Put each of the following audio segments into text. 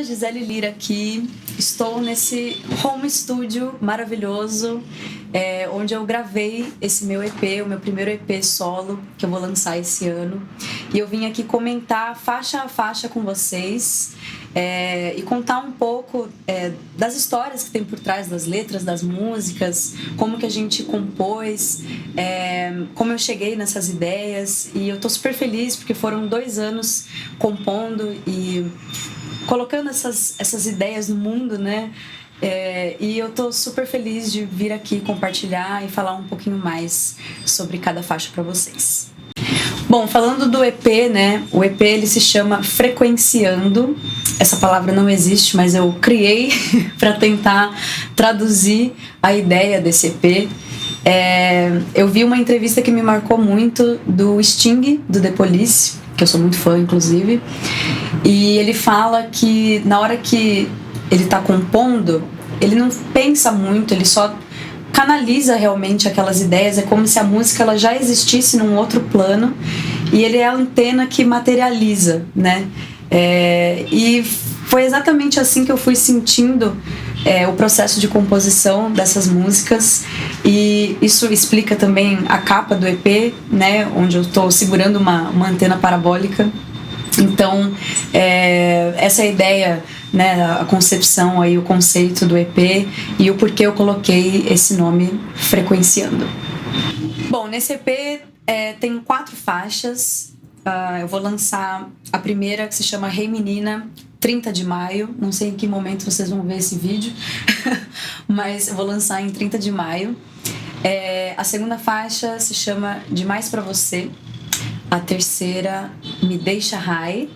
Olá, Gisele Lira aqui. Estou nesse home studio maravilhoso, onde eu gravei esse meu EP, o meu primeiro EP solo, que eu vou lançar esse ano. E eu vim aqui comentar faixa a faixa com vocês e contar um pouco das histórias que tem por trás das letras, das músicas, como que a gente compôs, como eu cheguei nessas ideias. E eu tô super feliz porque foram 2 anos compondo e colocando essas ideias no mundo, né? E eu tô super feliz de vir aqui compartilhar e falar um pouquinho mais sobre cada faixa para vocês. Bom, falando do EP, né? O EP ele se chama Frequenciando. Essa palavra não existe, mas eu criei para tentar traduzir a ideia desse EP. Eu vi uma entrevista que me marcou muito do Sting, do The Police, que eu sou muito fã, inclusive, e ele fala que na hora que ele tá compondo, ele não pensa muito, ele só canaliza realmente aquelas ideias, é como se a música ela já existisse num outro plano, e ele é a antena que materializa, né? E foi exatamente assim que eu fui sentindo o processo de composição dessas músicas, e isso explica também a capa do EP, né, onde eu estou segurando uma antena parabólica. Então, essa é a ideia, né, a concepção, aí, o conceito do EP e o porquê eu coloquei esse nome Frequenciando. Bom, nesse EP tem 4 faixas. Eu vou lançar a primeira, que se chama Hey Menina, 30 de maio. Não sei em que momento vocês vão ver esse vídeo, mas eu vou lançar em 30 de maio. A segunda faixa se chama Demais Pra Você. A terceira, Me Deixa High.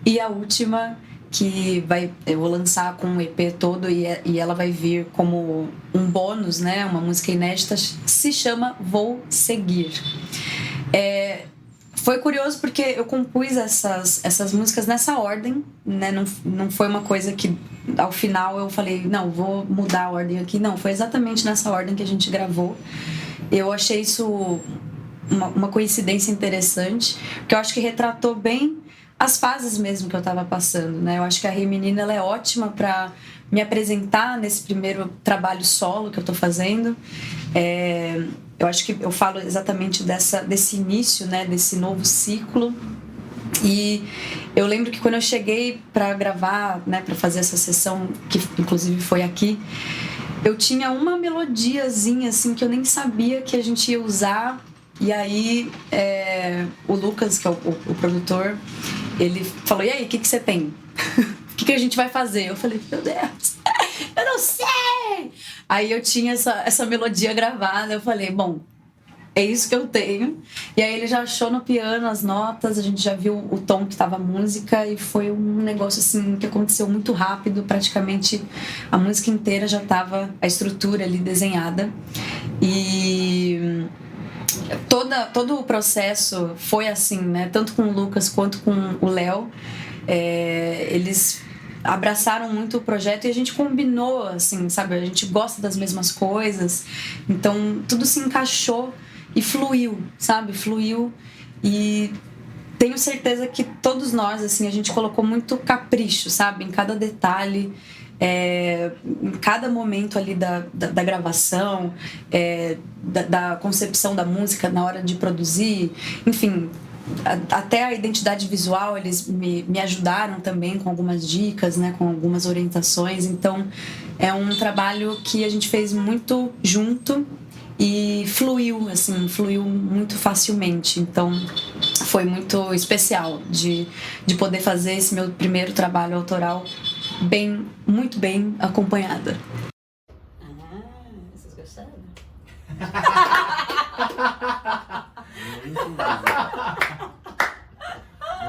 E a última, que eu vou lançar com o EP todo e ela vai vir como um bônus, né? Uma música inédita, se chama Vou Seguir. Foi curioso porque eu compus essas músicas nessa ordem, né? Não foi uma coisa que ao final eu falei, não, vou mudar a ordem aqui. Não, foi exatamente nessa ordem que a gente gravou. Eu achei isso uma coincidência interessante, porque eu acho que retratou bem as fases mesmo que eu estava passando, né? Eu acho que a Hey Menina ela é ótima para me apresentar nesse primeiro trabalho solo que eu estou fazendo. Eu acho que eu falo exatamente desse início, né? Desse novo ciclo. E eu lembro que quando eu cheguei para gravar, né? Para fazer essa sessão, que inclusive foi aqui, eu tinha uma melodiazinha assim que eu nem sabia que a gente ia usar. E aí o Lucas, que é o produtor, ele falou, e aí, o que você tem? O que a gente vai fazer? Eu falei, meu Deus, eu não sei! Aí eu tinha essa melodia gravada, eu falei, bom, é isso que eu tenho. E aí ele já achou no piano as notas, a gente já viu o tom que estava a música, e foi um negócio assim que aconteceu muito rápido, praticamente a música inteira já estava a estrutura ali desenhada. E todo o processo foi assim, né? Tanto com o Lucas quanto com o Léo. Eles abraçaram muito o projeto e a gente combinou, assim, sabe? A gente gosta das mesmas coisas. Então, tudo se encaixou e fluiu, sabe? Fluiu. E tenho certeza que todos nós, assim, a gente colocou muito capricho, sabe? Em cada detalhe. Em cada momento ali da gravação, da concepção da música na hora de produzir, enfim, até a identidade visual eles me ajudaram também com algumas dicas, né, com algumas orientações. Então é um trabalho que a gente fez muito junto e fluiu muito facilmente. Então foi muito especial de poder fazer esse meu primeiro trabalho autoral muito bem acompanhada. Vocês gostaram?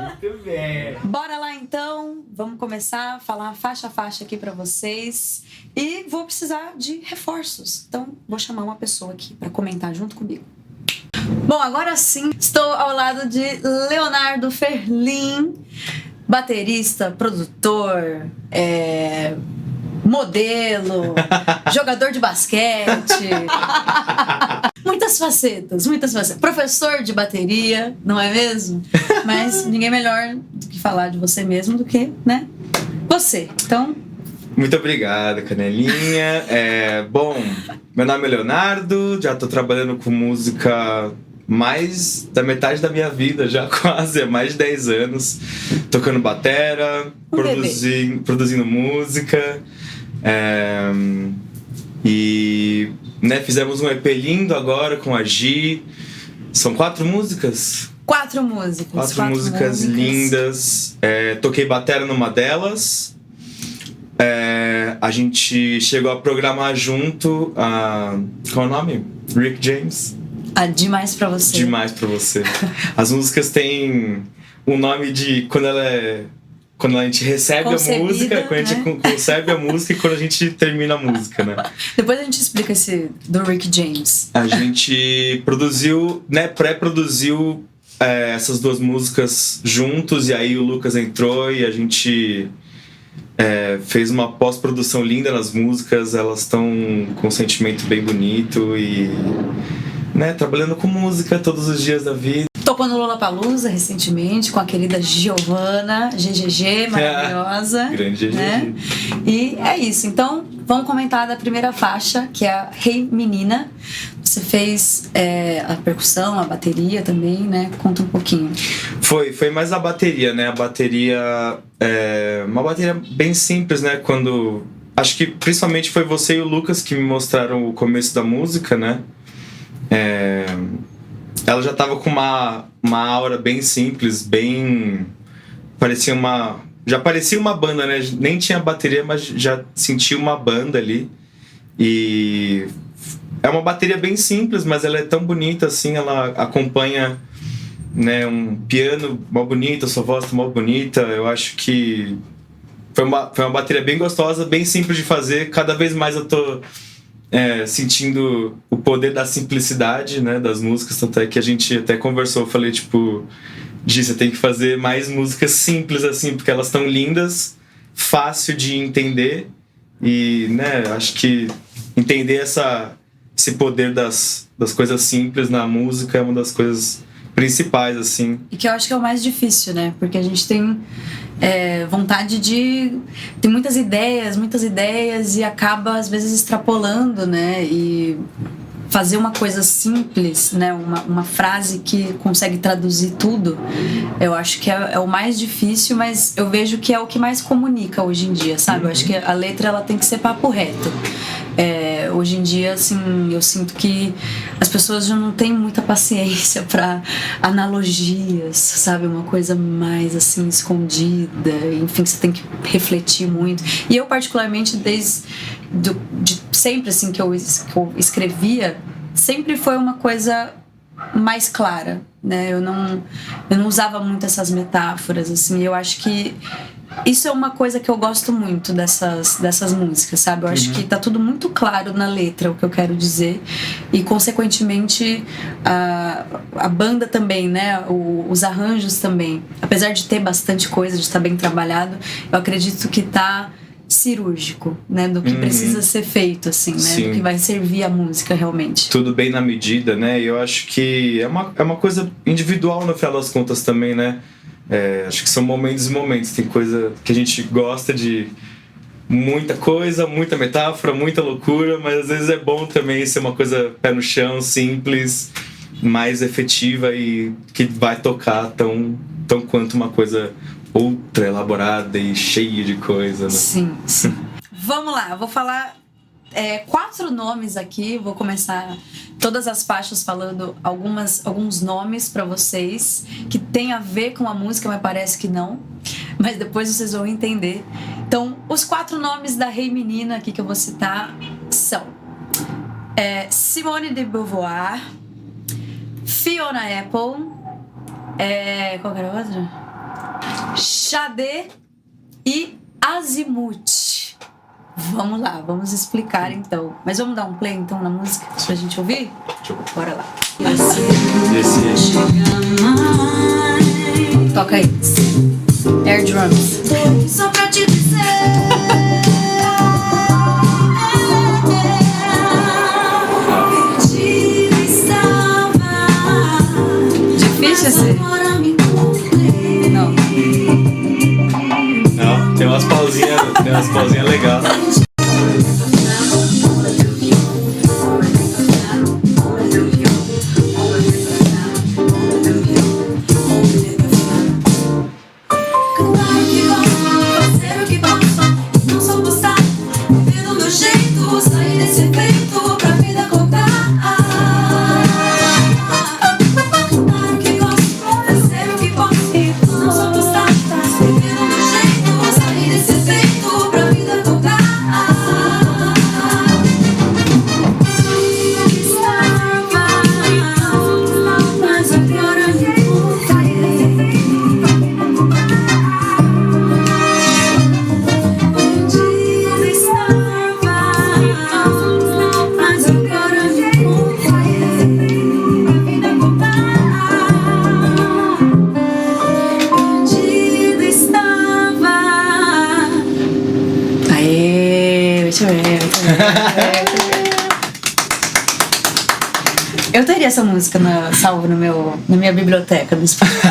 Muito bem. Bora lá então, vamos começar a falar faixa a faixa aqui pra vocês. E vou precisar de reforços, então vou chamar uma pessoa aqui pra comentar junto comigo. Bom, agora sim, estou ao lado de Leonardo Ferlin, baterista, produtor, modelo, jogador de basquete, muitas facetas, professor de bateria, não é mesmo? Mas ninguém melhor do que falar de você mesmo do que, né, você. Então... Muito obrigado, Canelinha. Bom, meu nome é Leonardo, já tô trabalhando com música mais da metade da minha vida, já quase, há mais de 10 anos. Tocando batera, produzindo música. E fizemos um EP lindo agora com a Gi. São 4 músicas? 4 músicas. 4 músicas lindas. Toquei batera numa delas. A gente chegou a programar junto qual é o nome? Rick James. Demais pra você. Demais pra você. As músicas têm um nome de quando a gente recebe a música, quando a gente concebe a música e quando a gente termina a música, né? Depois a gente explica esse do Rick James. A gente produziu, pré-produziu essas 2 músicas juntos, e aí o Lucas entrou e a gente fez uma pós-produção linda nas músicas. Elas estão com um sentimento bem bonito e trabalhando com música todos os dias da vida. Tocou no Lollapalooza recentemente com a querida Giovana, GGG, maravilhosa. Grande GGG. Né? E é isso. Então, vamos comentar da primeira faixa, que é a Hey Menina. Você fez a percussão, a bateria também, né? Conta um pouquinho. Foi mais a bateria, né? A bateria uma bateria bem simples, né? Acho que principalmente foi você e o Lucas que me mostraram o começo da música, né? Ela já tava com uma aura bem simples, bem... Já parecia uma banda, né? Nem tinha bateria, mas já sentia uma banda ali. E é uma bateria bem simples, mas ela é tão bonita assim, ela acompanha, né, um piano mó bonito, sua voz tá mó bonita. Eu acho que foi uma bateria bem gostosa, bem simples de fazer. Cada vez mais eu tô sentindo o poder da simplicidade, né, das músicas. Tanto é que a gente até conversou, eu falei tipo, Gi, você tem que fazer mais músicas simples assim, porque elas estão lindas, fácil de entender. E, né, acho que entender esse poder das coisas simples na música é uma das coisas principais, assim. E que eu acho que é o mais difícil, né? Porque a gente tem vontade de... Tem muitas ideias e acaba, às vezes, extrapolando, né? E fazer uma coisa simples, né? Uma frase que consegue traduzir tudo, eu acho que é o mais difícil, mas eu vejo que é o que mais comunica hoje em dia, sabe? Eu acho que a letra, ela tem que ser papo reto. Hoje em dia, assim, eu sinto que as pessoas já não têm muita paciência para analogias, sabe? Uma coisa mais, assim, escondida. Enfim, você tem que refletir muito. E eu, particularmente, desde sempre, assim, que eu escrevia, sempre foi uma coisa mais clara, né? Eu não usava muito essas metáforas, assim. Eu acho que isso é uma coisa que eu gosto muito dessas músicas, sabe? Eu acho que tá tudo muito claro na letra, o que eu quero dizer. E, consequentemente, a banda também, né? Os arranjos também. Apesar de ter bastante coisa, de estar bem trabalhado, eu acredito que tá cirúrgico, né? Do que precisa ser feito, assim, né? Sim. Do que vai servir a música, realmente. Tudo bem na medida, né? E eu acho que é uma coisa individual, no final das contas, também, né? Acho que são momentos e momentos. Tem coisa que a gente gosta de muita coisa, muita metáfora, muita loucura, mas às vezes é bom também ser uma coisa pé no chão, simples, mais efetiva e que vai tocar tão quanto uma coisa ultra elaborada e cheia de coisa, né? Sim. Vamos lá, eu vou falar 4 nomes aqui. Vou começar todas as faixas falando alguns nomes pra vocês que tem a ver com a música, mas parece que não. Mas depois vocês vão entender. Então, os 4 nomes da Hey Menina aqui que eu vou citar são Simone de Beauvoir, Fiona Apple, qual que era a outra? Sade e Azimuth. Vamos lá, vamos explicar então. Mas vamos dar um play então na música pra gente ouvir? Bora lá. Toca aí. Air drums. Só pra te dizer. Difícil esse? Não. Não? Tem umas pausinhas legais. Eu teria essa música salva na minha biblioteca do Spotify.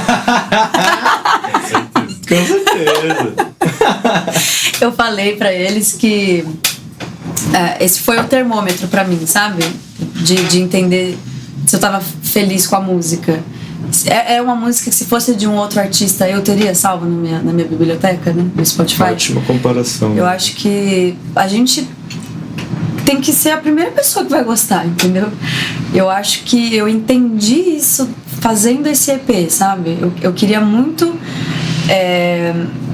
Com certeza. Eu falei pra eles que esse foi o termômetro pra mim, sabe? De entender se eu tava feliz com a música. É uma música que, se fosse de um outro artista, eu teria salvo na minha biblioteca, né? Do Spotify. Ótima comparação. Eu acho que a gente tem que ser a primeira pessoa que vai gostar, entendeu? Eu acho que eu entendi isso fazendo esse EP, sabe? Eu queria muito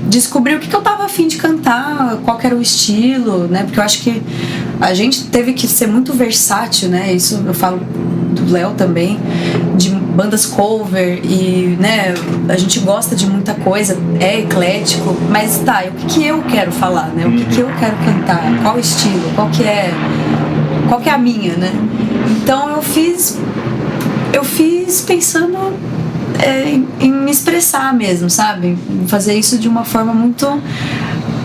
descobrir o que eu tava a fim de cantar, qual que era o estilo, né? Porque eu acho que a gente teve que ser muito versátil, né? Isso eu falo do Léo também, de bandas cover e, né, a gente gosta de muita coisa, é eclético, mas tá, o que eu quero falar, né? O que eu quero cantar, qual estilo, qual que é a minha, né? Então eu fiz pensando em me expressar mesmo, sabe? Em fazer isso de uma forma muito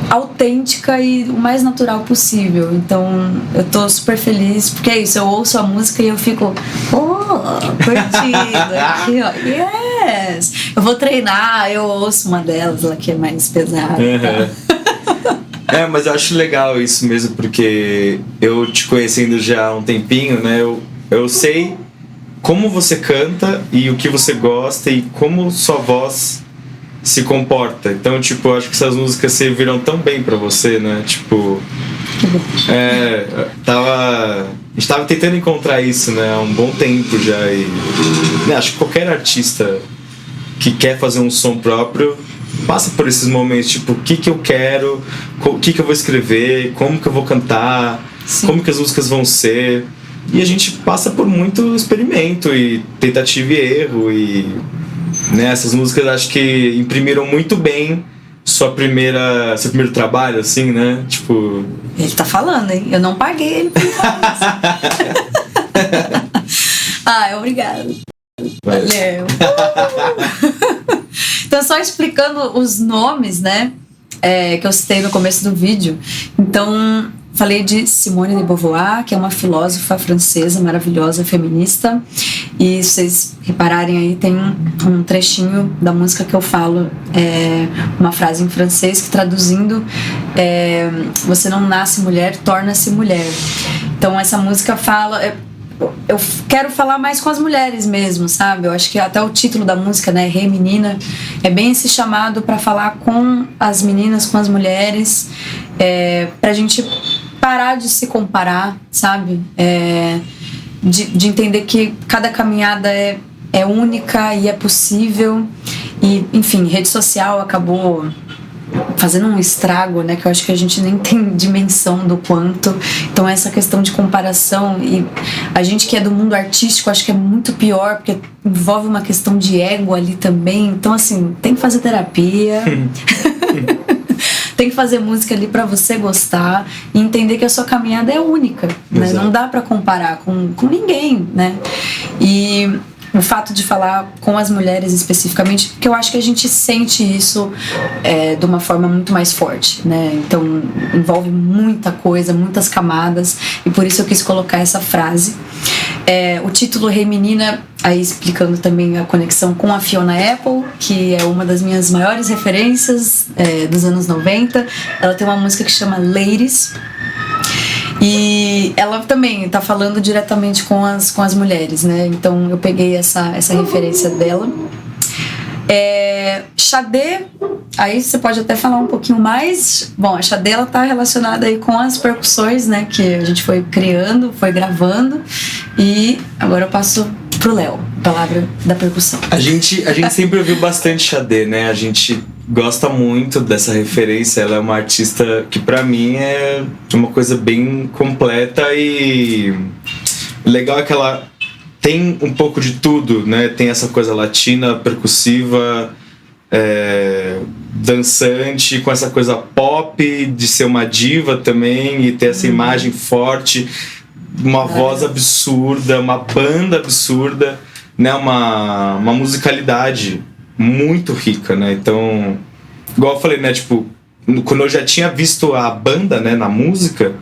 autêntica e o mais natural possível. Então eu tô super feliz, porque é isso, eu ouço a música e eu fico curtindo aqui, ó, yes! Eu vou treinar, eu ouço uma delas lá que é mais pesada. Mas eu acho legal isso mesmo, porque eu te conhecendo já há um tempinho, né, eu sei como você canta e o que você gosta e como sua voz se comporta. Então, tipo, eu acho que essas músicas serviram tão bem pra você, né? Tipo, a gente tava tentando encontrar isso, né, há um bom tempo já, e acho que qualquer artista que quer fazer um som próprio passa por esses momentos, tipo, o que eu quero, o que eu vou escrever, como que eu vou cantar, Sim. como que as músicas vão ser. E a gente passa por muito experimento e tentativa e erro, e né, essas músicas acho que imprimiram muito bem seu primeiro trabalho, assim, né? Tipo... Ele tá falando, hein? Eu não paguei ele por falar isso. Obrigado. Valeu. Então, só explicando os nomes, né? Que eu citei no começo do vídeo. Então, falei de Simone de Beauvoir, que é uma filósofa francesa maravilhosa, feminista. E se vocês repararem aí, tem um trechinho da música que eu falo, uma frase em francês que, traduzindo, você não nasce mulher, torna-se mulher. Então essa música fala... Eu quero falar mais com as mulheres mesmo, sabe? Eu acho que até o título da música, né, Hey Menina, é bem esse chamado para falar com as meninas, com as mulheres, pra gente parar de se comparar, sabe? De entender que cada caminhada é única e é possível. E, enfim, rede social acabou fazendo um estrago, né, que eu acho que a gente nem tem dimensão do quanto. Então essa questão de comparação, e a gente que é do mundo artístico, acho que é muito pior, porque envolve uma questão de ego ali também. Então, assim, tem que fazer terapia. Tem que fazer música ali pra você gostar e entender que a sua caminhada é única, né? Não dá pra comparar com ninguém, né? E o fato de falar com as mulheres especificamente, porque eu acho que a gente sente isso de uma forma muito mais forte, né? Então envolve muita coisa, muitas camadas, e por isso eu quis colocar essa frase. O título Hey Menina, aí explicando também a conexão com a Fiona Apple, que é uma das minhas maiores referências dos anos 90. Ela tem uma música que chama Ladies. E ela também tá falando diretamente com as mulheres, né? Então eu peguei essa referência dela. Xadê, aí você pode até falar um pouquinho mais. Bom, a Xadê, ela tá relacionada aí com as percussões, né? Que a gente foi criando, foi gravando. E agora eu passo pro Léo, palavra da percussão. A gente sempre ouviu bastante Xadê, né? A gente gosta muito dessa referência. Ela é uma artista que pra mim é uma coisa bem completa, e legal é que ela tem um pouco de tudo, né? Tem essa coisa latina, percussiva, dançante, com essa coisa pop, de ser uma diva também, e ter essa imagem forte, uma voz absurda, uma banda absurda, né? Uma musicalidade muito rica, né? Então, igual eu falei, né? Tipo, quando eu já tinha visto a banda, né, na música,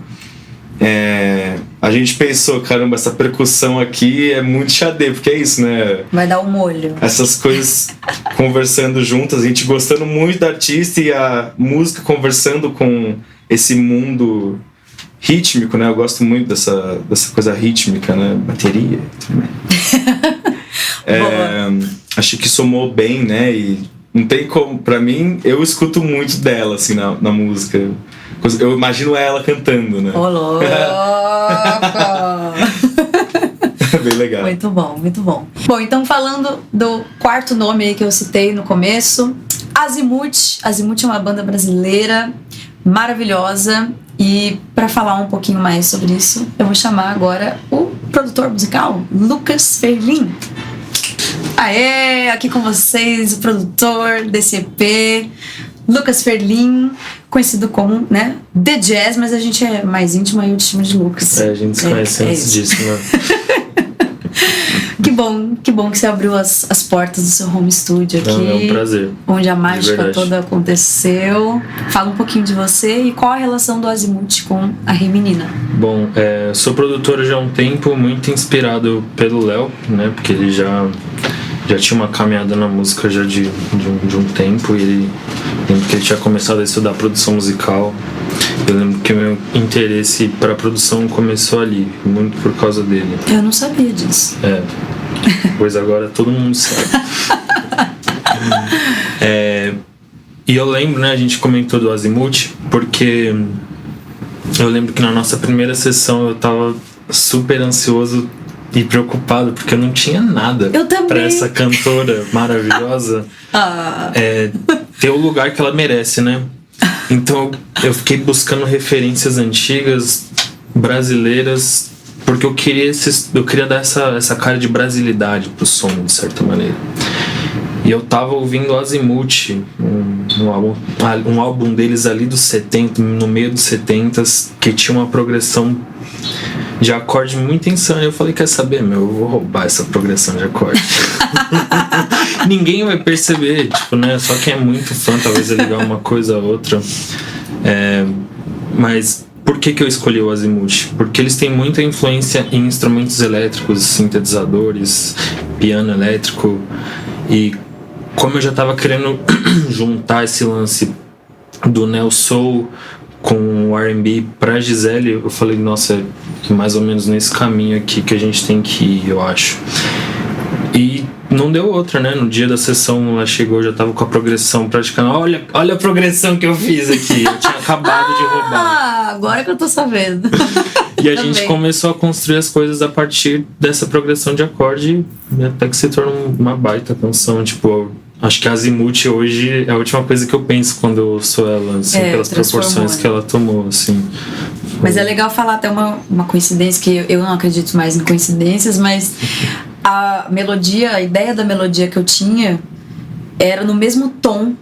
a gente pensou, caramba, essa percussão aqui é muito Xadê, porque é isso, né? Vai dar um molho. Essas coisas conversando juntas, a gente gostando muito da artista e a música conversando com esse mundo rítmico, né? Eu gosto muito dessa coisa rítmica, né? Bateria e tudo mais. Acho que somou bem, né? E não tem como, pra mim, eu escuto muito dela, assim, na música. Eu imagino ela cantando, né? Ô, louco! Bem legal. Muito bom, muito bom. Bom, então falando do quarto nome aí que eu citei no começo, Azimuth. Azimuth é uma banda brasileira maravilhosa. E para falar um pouquinho mais sobre isso, eu vou chamar agora o produtor musical, Lucas Ferlin. Aê, aqui com vocês, o produtor desse EP, Lucas Ferlin, conhecido como, né, The Jazz, mas a gente é mais íntimo e eu te chamo de Lucas. A gente se conhece antes disso, né? Que bom que você abriu as portas do seu home studio aqui. É um prazer. Onde a mágica toda aconteceu. Fala um pouquinho de você e qual a relação do Azimuth com a Hey Menina. Bom, sou produtor já há um tempo, muito inspirado pelo Léo, né? Porque ele já tinha uma caminhada na música já de um tempo, e ele lembro que ele tinha começado a estudar produção musical. Eu lembro que o meu interesse para produção começou ali, muito por causa dele. Eu não sabia disso. Pois agora todo mundo sabe. E eu lembro, né, a gente comentou do Azimuth, porque eu lembro que na nossa primeira sessão eu tava super ansioso e preocupado, porque eu não tinha nada pra essa cantora maravilhosa ter o lugar que ela merece, né? Então eu fiquei buscando referências antigas, brasileiras, porque eu queria dar essa cara de brasilidade pro som, de certa maneira. E eu tava ouvindo o Azimuth, um álbum deles ali dos 70, no meio dos 70, que tinha uma progressão de acorde muito insana. Eu falei, quer saber, eu vou roubar essa progressão de acorde. Ninguém vai perceber, tipo, né? Só quem é muito fã talvez é ligar uma coisa a outra. Mas por que eu escolhi o Azimuth? Porque eles têm muita influência em instrumentos elétricos, sintetizadores, piano elétrico. E como eu já tava querendo juntar esse lance do neo soul com o R&B pra Gisele, eu falei, nossa, é mais ou menos nesse caminho aqui que a gente tem que ir, eu acho. E não deu outra, né? No dia da sessão ela chegou, já tava com a progressão praticando. Olha a progressão que eu fiz aqui. Eu tinha acabado de roubar. Agora que eu tô sabendo. E a gente começou a construir as coisas a partir dessa progressão de acorde, até que se torna uma baita canção. Tipo, acho que a Azimuth hoje é a última coisa que eu penso quando eu ouço ela, assim, pelas proporções que ela tomou, assim. Mas é legal falar até uma coincidência, que eu não acredito mais em coincidências, mas a melodia, a ideia da melodia que eu tinha era no mesmo tom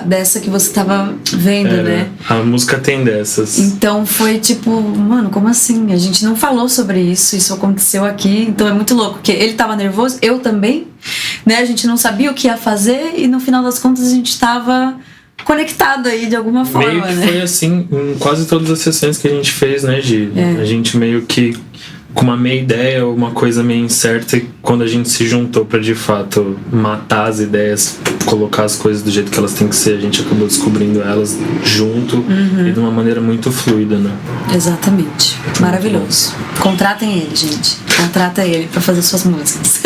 dessa que você tava vendo, né? A música tem dessas. Então foi tipo, mano, como assim? A gente não falou sobre isso aconteceu aqui, então é muito louco, porque ele tava nervoso, eu também, né? A gente não sabia o que ia fazer e no final das contas a gente tava conectado aí de alguma forma, meio que né? foi assim em quase todas as sessões que a gente fez, né, Gi? A gente meio que com uma meia ideia ou uma coisa meio incerta, e quando a gente se juntou pra de fato matar as ideias, colocar as coisas do jeito que elas têm que ser, a gente acabou descobrindo elas junto e de uma maneira muito fluida, né? Exatamente. Maravilhoso. Contratem ele, gente. Contrata ele pra fazer suas músicas.